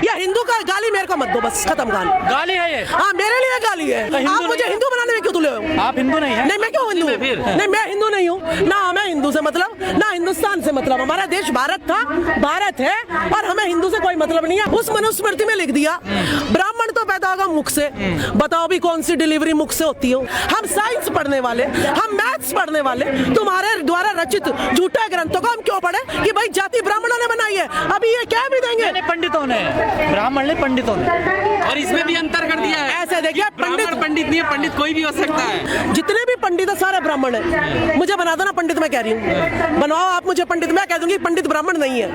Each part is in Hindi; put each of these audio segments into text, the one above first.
ये हिंदू का गाली मेरे को मत दो, बस खत्म कहानी। गाली है ये? हाँ मेरे लिए गाली है। आप मुझे हिंदू बनाने में क्यों तुले हो? आप हिंदू नहीं है? नहीं मैं क्यों हिंदू? नहीं मैं हिंदू नहीं हूँ ना, हमें हिंदू से मतलब ना हिंदुस्तान से मतलब। हमारा देश भारत था, भारत है, और हमें हिंदू से कोई मतलब नहीं है। उस मनुस्मृति में लिख दिया ब्राह्मण तो पैदा होगा मुख से। बताओ भी कौन सी डिलीवरी मुख से होती हो? हम साइंस पढ़ने वाले, हम मैथ्स पढ़ने वाले, तुम्हारे द्वारा रचित झूठे ग्रंथों को हम क्यों पढ़े कि भाई जाति ब्राह्मणों ने बनाई है? अभी ये क्या भी देंगे? पंडितों ने, ब्राह्मण ने, पंडितों ने। और इसमें भी अंतर कर दिया है। ऐसे देखिए, पंडित पंडित नहीं है, पंडित कोई भी हो सकता है। जितने भी पंडित है सारे ब्राह्मण है। मुझे बना दो ना पंडित, मैं कह रही हूँ बनवाओ आप मुझे पंडित, मैं कह दूंगी पंडित ब्राह्मण नहीं है।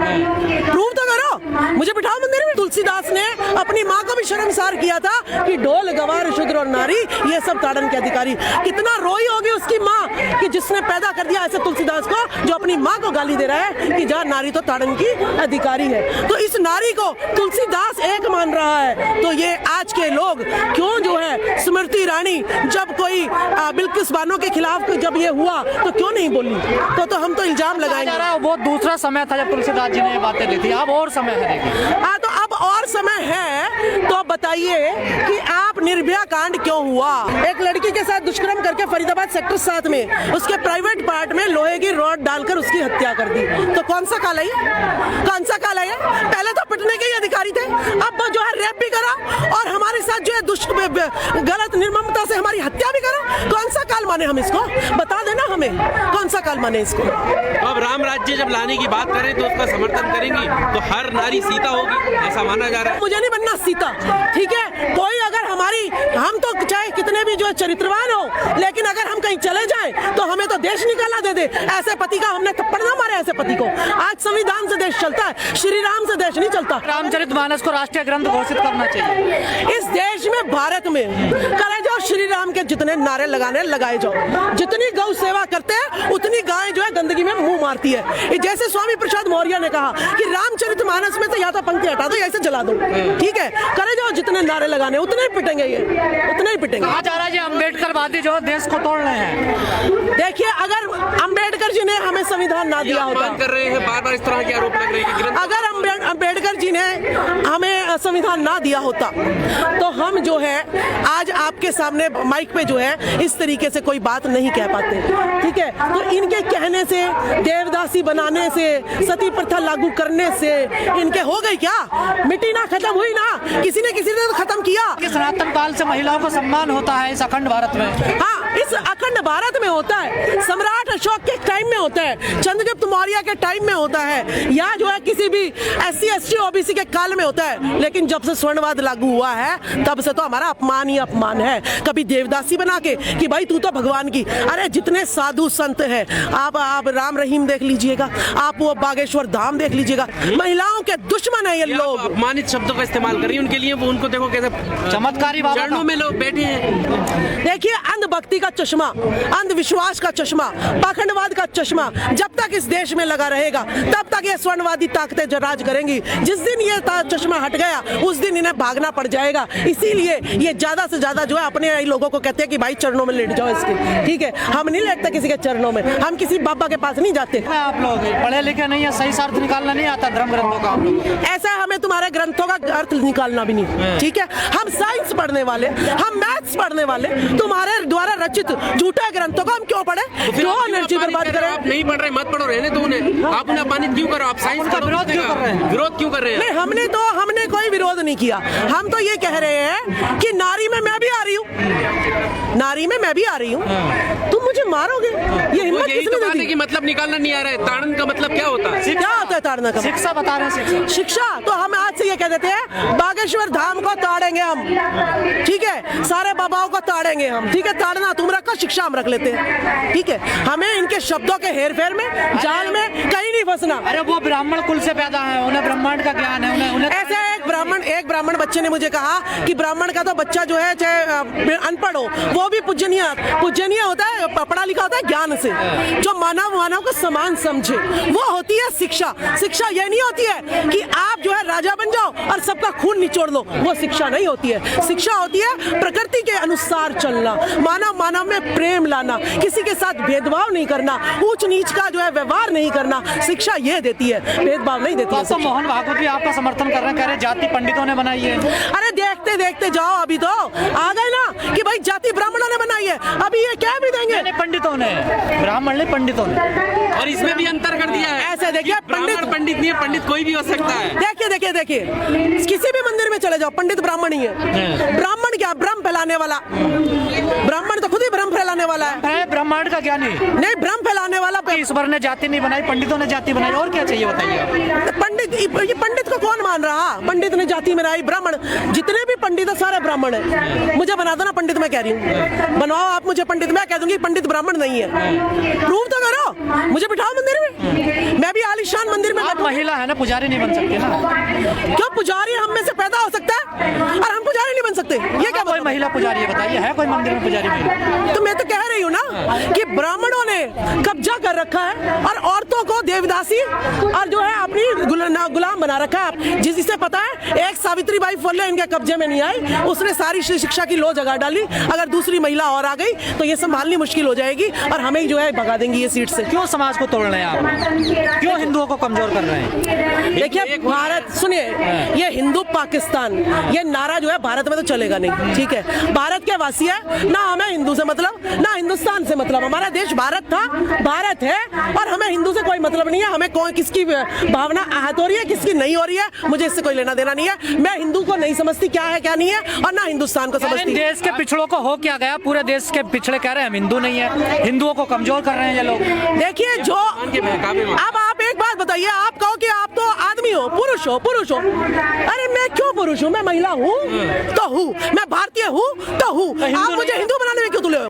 प्रूव तो करो, मुझे बिठाओ मंदिर में। तुलसीदास ने अपनी माँ को भी शर्मसार किया था कि ढोल गवार शूद्र और नारी ये सब ताड़न के अधिकारी। कितना रोई होगी उसकी माँ कि जिसने पैदा कर दिया ऐसे तुलसीदास को, जो अपनी माँ को गाली दे रहा है कि जा नारी तो ताड़न की अधिकारी है। तो इस नारी को तुलसीदास एक मान रहा है, तो ये आज के लोग क्यों जो है स्मृति ईरानी जब कोई बिल्किस बानो के खिलाफ जब ये हुआ तो क्यों नहीं बोली? तो हम तो इल्जाम लगाएंगे। वो दूसरा समय था जब तुलसीदास जी ने ये बातें दी थी, अब और समय है। हाँ तो अब और समय है, तो बताइए कि आप निर्भया कांड क्यों हुआ? एक लड़की के साथ दुष्कर्म करके फरीदाबाद सेक्टर 7 में उसके प्राइवेट पार्ट में लोहे की रॉड डालकर उसकी हत्या कर दी। तो कौन सा काल है? कौन सा काल है? पहले तो पिटने के ही अधिकारी थे, अब वो जो है रेप भी करा और हमारे साथ जो है गलत निर्ममता से हमारी हत्या भी करा। कौन सा काल माने हम इसको? बता देना हमें, कौन सा काल माने इसको? अब राम राज्य जब लाने की बात करें तो उसका समर्थन करेंगी तो हर नारी सीता होगी, ऐसा माना जा रहा है। मुझे नहीं बनना सीता, ठीक है? कोई अगर हमारी, हम तो चाहे कितने भी जो है चरित्रवान हो, लेकिन अगर हम कहीं चले जाएं तो हमें तो देश निकालना दे दे। ऐसे पति का हमने थप्पड़ ना मारे ऐसे पति को। आज संविधान से देश चलता है, श्री राम से देश नहीं चलता। रामचरितमानस को राष्ट्रीय ग्रंथ घोषित करना चाहिए। इस देश में, भारत में करे जाओ श्री राम के जितने नारे लगाने लगाए जाओ। जितनी गौ सेवा करते हैं उतनी गाय जो है गंदगी में मुंह मारती है। जैसे स्वामी प्रसाद मौर्य ने कहा कि रामचरितमानस में से या तो पंक्ति हटा दो या इसे जला दो, ठीक है? करे जाओ जितने नारे लगाने, उतने ही पिटेंगे, ये उतने ही पिटेंगे। कहा जा रहा है अम्बेडकरवादी जो देश को तोड़ रहे हैं। देखिए, अगर अम्बेडकर जी ने हमें संविधान ना दिया होता, कर रहे हैं बार-बार इस तरह के आरोप लग रहे हैं। अगर अम्बेडकर जी ने हमें संविधान ना दिया होता तो हम जो है आज आपके सामने माइक पे जो है इस तरीके से कोई बात नहीं कह पाते, ठीक है? तो इनके कहने से, देवदासी बनाने से, सती प्रथा लागू करने से इनके हो गई क्या? मिट्टी ना खत्म हुई ना, किसी ने तो खत्म किया। सनातन काल से महिलाओं को सम्मान होता है इस अखंड भारत में। हाँ, इस अखंड भारत में होता है, सम्राट अशोक के टाइम में होता है, चंद्रगुप्त मौर्य के टाइम में होता है, या जो है किसी भी SC ST OBC के काल में होता है। लेकिन जब से स्वर्णवाद लागू हुआ है तब से तो हमारा अपमान ही अपमान है। कभी देवदासी बना के कि भाई तू तो भगवान की, अरे जितने साधु संत हैं, आप राम रहीम देख लीजिएगा, आप वो बागेश्वर धाम देख लीजिएगा, महिलाओं के दुश्मन है ये लोग। अपमानित शब्दों का इस्तेमाल कर रही है उनके लिए, वो उनको देखो कैसे चमत्कारी चरणों में लोग बैठे हैं। देखिए, अंधभक्ति का चश्मा, अंधविश्वास का चश्मा, पाखंडवाद का चश्मा जब तक इस देश में लगा रहेगा तब तक ये स्वर्णवादी ताकतें राज करेंगी। जिस दिन ये चश्मा हट गया उस दिन इन्हें भागना पड़ जाएगा। इसीलिए ये ज्यादा से ज्यादा जो है अपने लोगों को कहते हैं कि भाई चरणों में लेट जाओ इसके, ठीक है? हम नहीं लेटते किसी के चरणों में, हम किसी बाबा के पास नहीं जाते। आप लोग पढ़े लिखे नहीं है, सही अर्थ निकालना नहीं आता धर्म ग्रंथों का। ऐसा हमें तुम्हारे ग्रंथों का अर्थ निकालना भी नहीं, ठीक है? हम साइंस पढ़ने वाले, हम मैथ्स पढ़ने वाले, तुम्हारे द्वारा रचित झूठे ग्रंथों को हम क्यों पढ़े? क्यों एनर्जी बर्बाद करें? आप नहीं पढ़ रहे, मत पढ़ो, रहने दो उन्हें। आप उन्हें अपमानित क्यों करो? आप साइंस का विरोध क्यों कर रहे हैं? विरोध क्यों कर रहे हैं? नहीं, हमने कोई विरोध नहीं किया। हम तो ये कह रहे हैं कि नारी में मैं भी आ रही हूँ, नारी में मैं भी आ रही हूँ। तुम मुझे मारोगे, ये हिम्मत किसने दे दी? कि मतलब निकालना नहीं आ रहा है। ताड़न का मतलब क्या होता है? क्या होता है ताड़ना का? शिक्षा बता रहे हैं। शिक्षा तो हम आज से ये कह देते हैं, बागेश्वर धाम को ताड़ेंगे हम, ठीक है? सारे बाबाओं को ताड़ेंगे हम, ठीक है? ताड़ना तुम रखो, शिक्षा हम रख लेते हैं, ठीक है? हमें इनके शब्दों के हेर फेर में, जाल में कहीं नहीं फंसना। अरे वो ब्राह्मण कुल से पैदा है, उन्हें ब्रह्मांड का ज्ञान है, उन्हें ऐसे एक ब्राह्मण बच्चे ने मुझे कहा कि ब्राह्मण का तो बच्चा जो है चाहे अनपढ़ हो वो भी पूजनीय होता है, पढ़ा लिखा होता है ज्ञान से, जो मानव को समान समझे, वो होती है शिक्षा। शिक्षा ये नहीं होती है कि आप जो है राजा बन जाओ और सबका उसका खून निचोड़ लो, वो शिक्षा नहीं होती है। शिक्षा होती है प्रकृति के अनुसार चलना, मानव मानव में प्रेम लाना, किसी के साथ भेदभाव नहीं करना, ऊंच नीच का जो है व्यवहार नहीं करना। शिक्षा ये देती है, भेदभाव नहीं देती है तो शिक्षा। मोहन भागवत भी आपका समर्थन कर रहे हैं, कह रहे हैं जाति पंडितों ने बनाई है। अरे देखते देखते जाओ, अभी तो आ गए ना कि भाई जाति ब्राह्मणों ने बनाई है, अभी ये कह भी देंगे नहीं, पंडितों ने, ब्राह्मण ने, पंडितों ने। और इसमें भी अंतर कर दिया है। ऐसे देखिए, पंडित पंडित नहीं है, पंडित कोई भी हो सकता है। देखिए देखिए देखिए, किसी भी मंदिर में चले जाओ, पंडित ब्राह्मण ही है। ब्राह्मण क्या, भ्रम फैलाने वाला। ब्राह्मण तो खुद ही भ्रम फैलाने वाला है। ब्रह्मांड का ज्ञानी नहीं, भ्रम फैलाने वाला। ईश्वर ने जाति नहीं बनाई, पंडितों ने जाति बनाई, और क्या चाहिए बताइए। पंडित, ये पंडित को कौन मान रहा? पंडित ने जाति में बनाई, ब्राह्मण, जितने भी पंडित है सारे ब्राह्मण है। मुझे बना दो ना पंडित, मैं कह रही हूँ, बनवाओ आप मुझे पंडित, मैं कह दूंगी पंडित ब्राह्मण नहीं है। प्रूव तो करो, मुझे बिठाओ मंदिर में, मैं भी आलीशान मंदिर में। आप महिला है ना, पुजारी नहीं बन सकते ना। क्यों? पुजारी हम में से पैदा हो सकता है और हम पुजारी नहीं बन सकते, ये क्या? कोई महिला पुजारी है बताइए, है कोई मंदिर में पुजारी महिला? तो मैं तो कह रही हूँ ना कि ब्राह्मणों ने कब्जा कर रखा है और औरतों को देवदासी और जो है अपनी गुलाम बना रखा है। जिसे पता है एक सावित्रीबाई फुले इनके कब्जे में नहीं आई, उसने सारी शिक्षा की लो जगा डाली। अगर दूसरी महिला और आ गई तो ये संभालनी मुश्किल हो जाएगी और हमें जो है भगा देंगी ये सीट से। क्यों समाज को तोड़ रहे हैं आप? क्यों हिंदुओं को कमजोर कर रहे हैं? देखिए भारत, सुनिए, ये हिंदू पाकिस्तान, ये नारा जो है भारत में तो चलेगा नहीं, ठीक है? भारत के वासी है ना, हमें हिंदू से मतलब ना हिंदुस्तान से मतलब। हमारा देश भारत था, भारत है, और हमें हिंदू से कोई मतलब नहीं है। हमें कौन किसकी भावना आहत हो रही है, किसकी नहीं हो रही है, मुझे इससे कोई लेना देना नहीं है। मैं हिंदू को नहीं समझती क्या है क्या नहीं है, और ना हिंदुस्तान को समझती। देश के पिछड़ों को हो क्या गया? पूरे देश के पिछड़े कह रहे हैं हम हिंदू नहीं है, हिंदुओं को कमजोर कर रहे हैं ये लोग। देखिए जो अब आप एक बात बताइए, आप कहो कि आप तो आदमी हो, पुरुष हो, पुरुष हो। अरे मैं क्यों पुरुष हूँ? मैं महिला हूँ तो हूँ, मैं भारतीय हूँ तो हूँ। आप मुझे हिंदू बनाने में क्यों तुले हो?